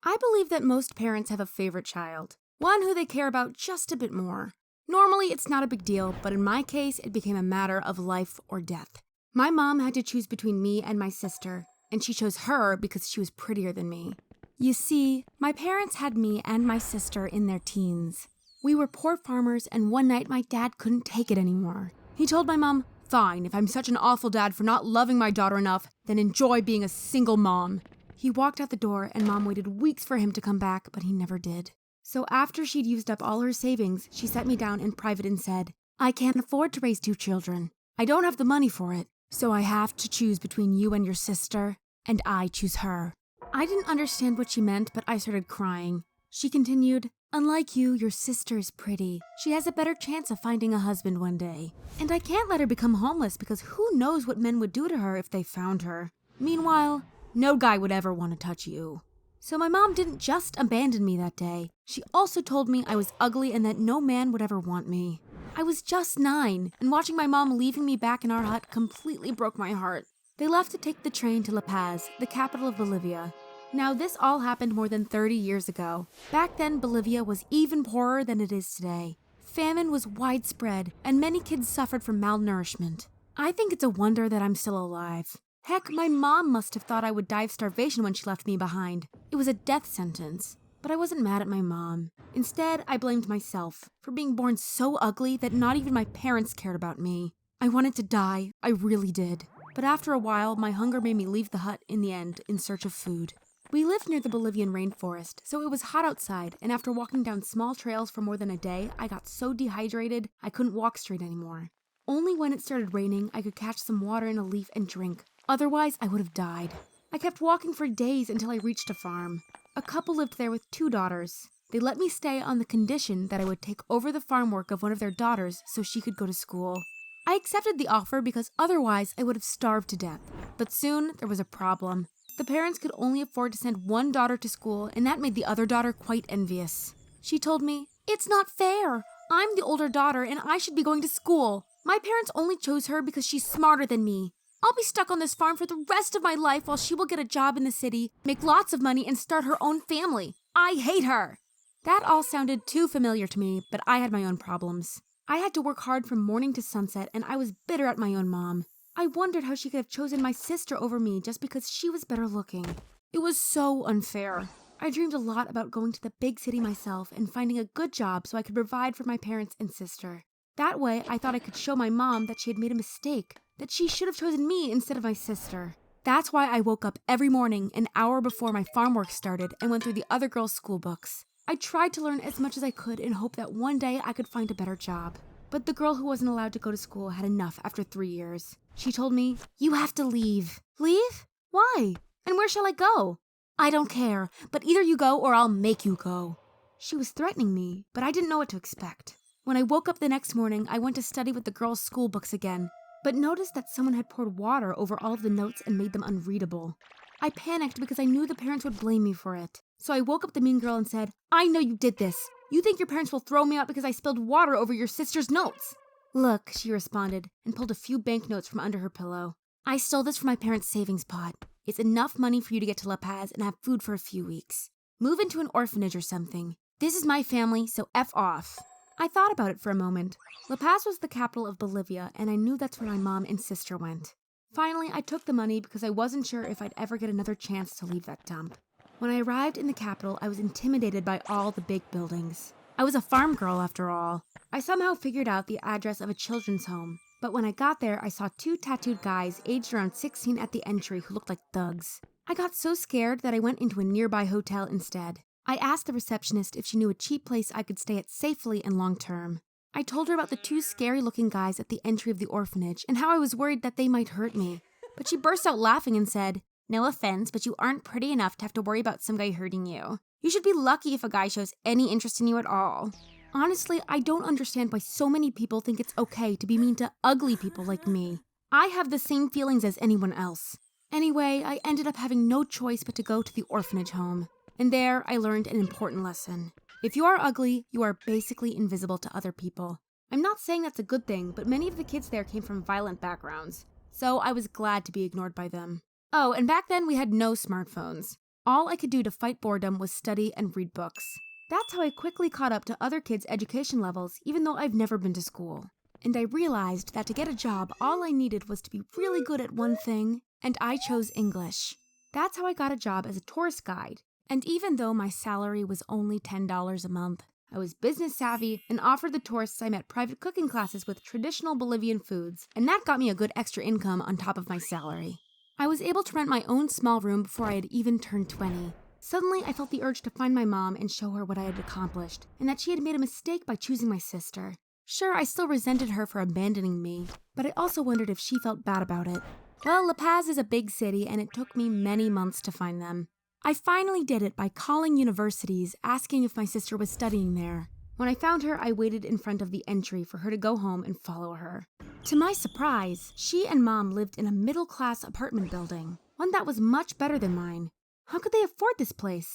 I believe that most parents have a favorite child, one who they care about just a bit more. Normally, it's not a big deal, but in my case, it became a matter of life or death. My mom had to choose between me and my sister, and she chose her because she was prettier than me. You see, my parents had me and my sister in their teens. We were poor farmers, and one night my dad couldn't take it anymore. He told my mom, "Fine, if I'm such an awful dad for not loving my daughter enough, then enjoy being a single mom." He walked out the door, and Mom waited weeks for him to come back, but he never did. So after she'd used up all her savings, she sat me down in private and said, "I can't afford to raise 2 children. I don't have the money for it, so I have to choose between you and your sister, and I choose her." I didn't understand what she meant, but I started crying. She continued, "Unlike you, your sister is pretty. She has a better chance of finding a husband one day. And I can't let her become homeless because who knows what men would do to her if they found her. Meanwhile, no guy would ever want to touch you." So my mom didn't just abandon me that day. She also told me I was ugly and that no man would ever want me. I was just 9, and watching my mom leaving me back in our hut completely broke my heart. They left to take the train to La Paz, the capital of Bolivia. Now, this all happened more than 30 years ago. Back then, Bolivia was even poorer than it is today. Famine was widespread, and many kids suffered from malnourishment. I think it's a wonder that I'm still alive. Heck, my mom must have thought I would die of starvation when she left me behind. It was a death sentence. But I wasn't mad at my mom. Instead, I blamed myself for being born so ugly that not even my parents cared about me. I wanted to die, I really did. But after a while, my hunger made me leave the hut in the end in search of food. We lived near the Bolivian rainforest, so it was hot outside, and after walking down small trails for more than a day, I got so dehydrated I couldn't walk straight anymore. Only when it started raining, I could catch some water in a leaf and drink. Otherwise, I would have died. I kept walking for days until I reached a farm. A couple lived there with 2 daughters. They let me stay on the condition that I would take over the farm work of one of their daughters so she could go to school. I accepted the offer because otherwise I would have starved to death. But soon, there was a problem. The parents could only afford to send one daughter to school, and that made the other daughter quite envious. She told me, "It's not fair. I'm the older daughter, and I should be going to school. My parents only chose her because she's smarter than me. I'll be stuck on this farm for the rest of my life while she will get a job in the city, make lots of money, and start her own family. I hate her." That all sounded too familiar to me, but I had my own problems. I had to work hard from morning to sunset, and I was bitter at my own mom. I wondered how she could have chosen my sister over me just because she was better looking. It was so unfair. I dreamed a lot about going to the big city myself and finding a good job so I could provide for my parents and sister. That way, I thought I could show my mom that she had made a mistake, that she should have chosen me instead of my sister. That's why I woke up every morning an hour before my farm work started and went through the other girls' school books. I tried to learn as much as I could in hope that one day I could find a better job. But the girl who wasn't allowed to go to school had enough after 3 years. She told me, "You have to leave." "Leave? Why? And where shall I go?" "I don't care, but either you go or I'll make you go." She was threatening me, but I didn't know what to expect. When I woke up the next morning, I went to study with the girls' school books again, but noticed that someone had poured water over all of the notes and made them unreadable. I panicked because I knew the parents would blame me for it. So I woke up the mean girl and said, "I know you did this. You think your parents will throw me out because I spilled water over your sister's notes?" "Look," she responded, and pulled a few banknotes from under her pillow. "I stole this from my parents' savings pot. It's enough money for you to get to La Paz and have food for a few weeks. Move into an orphanage or something. This is my family, so F off." I thought about it for a moment. La Paz was the capital of Bolivia, and I knew that's where my mom and sister went. Finally, I took the money because I wasn't sure if I'd ever get another chance to leave that dump. When I arrived in the capital, I was intimidated by all the big buildings. I was a farm girl, after all. I somehow figured out the address of a children's home, but when I got there, I saw 2 tattooed guys aged around 16 at the entry who looked like thugs. I got so scared that I went into a nearby hotel instead. I asked the receptionist if she knew a cheap place I could stay at safely and long-term. I told her about the 2 scary-looking guys at the entry of the orphanage and how I was worried that they might hurt me. But she burst out laughing and said, "No offense, but you aren't pretty enough to have to worry about some guy hurting you. You should be lucky if a guy shows any interest in you at all." Honestly, I don't understand why so many people think it's okay to be mean to ugly people like me. I have the same feelings as anyone else. Anyway, I ended up having no choice but to go to the orphanage home. And there, I learned an important lesson. If you are ugly, you are basically invisible to other people. I'm not saying that's a good thing, but many of the kids there came from violent backgrounds. So I was glad to be ignored by them. Oh, and back then we had no smartphones. All I could do to fight boredom was study and read books. That's how I quickly caught up to other kids' education levels, even though I've never been to school. And I realized that to get a job, all I needed was to be really good at one thing, and I chose English. That's how I got a job as a tourist guide. And even though my salary was only $10 a month, I was business savvy and offered the tourists I met private cooking classes with traditional Bolivian foods, and that got me a good extra income on top of my salary. I was able to rent my own small room before I had even turned 20. Suddenly, I felt the urge to find my mom and show her what I had accomplished, and that she had made a mistake by choosing my sister. Sure, I still resented her for abandoning me, but I also wondered if she felt bad about it. Well, La Paz is a big city, and it took me many months to find them. I finally did it by calling universities, asking if my sister was studying there. When I found her, I waited in front of the entry for her to go home and follow her. To my surprise, she and Mom lived in a middle-class apartment building, one that was much better than mine. How could they afford this place?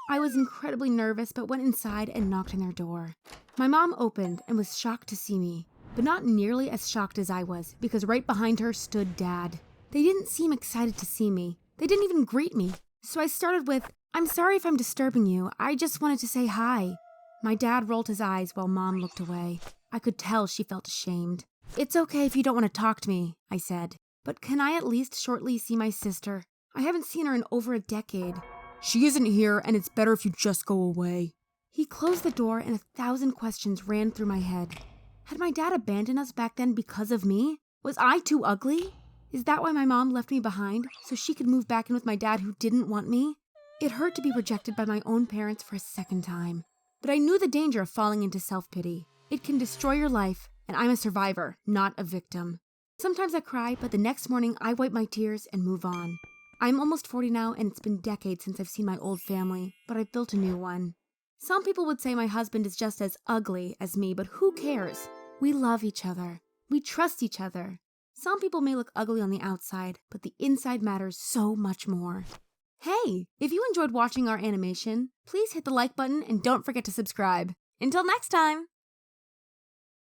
I was incredibly nervous, but went inside and knocked on their door. My mom opened and was shocked to see me, but not nearly as shocked as I was, because right behind her stood Dad. They didn't seem excited to see me. They didn't even greet me. So I started with, "I'm sorry if I'm disturbing you. I just wanted to say hi." My dad rolled his eyes while Mom looked away. I could tell she felt ashamed. "It's okay if you don't want to talk to me," I said. "But can I at least shortly see my sister? I haven't seen her in over a decade." "She isn't here, and it's better if you just go away." He closed the door, and 1,000 questions ran through my head. Had my dad abandoned us back then because of me? Was I too ugly? Is that why my mom left me behind, so she could move back in with my dad who didn't want me? It hurt to be rejected by my own parents for a second time. But I knew the danger of falling into self-pity. It can destroy your life, and I'm a survivor, not a victim. Sometimes I cry, but the next morning I wipe my tears and move on. I'm almost 40 now, and it's been decades since I've seen my old family, but I've built a new one. Some people would say my husband is just as ugly as me, but who cares? We love each other. We trust each other. Some people may look ugly on the outside, but the inside matters so much more. Hey, if you enjoyed watching our animation, please hit the like button and don't forget to subscribe. Until next time!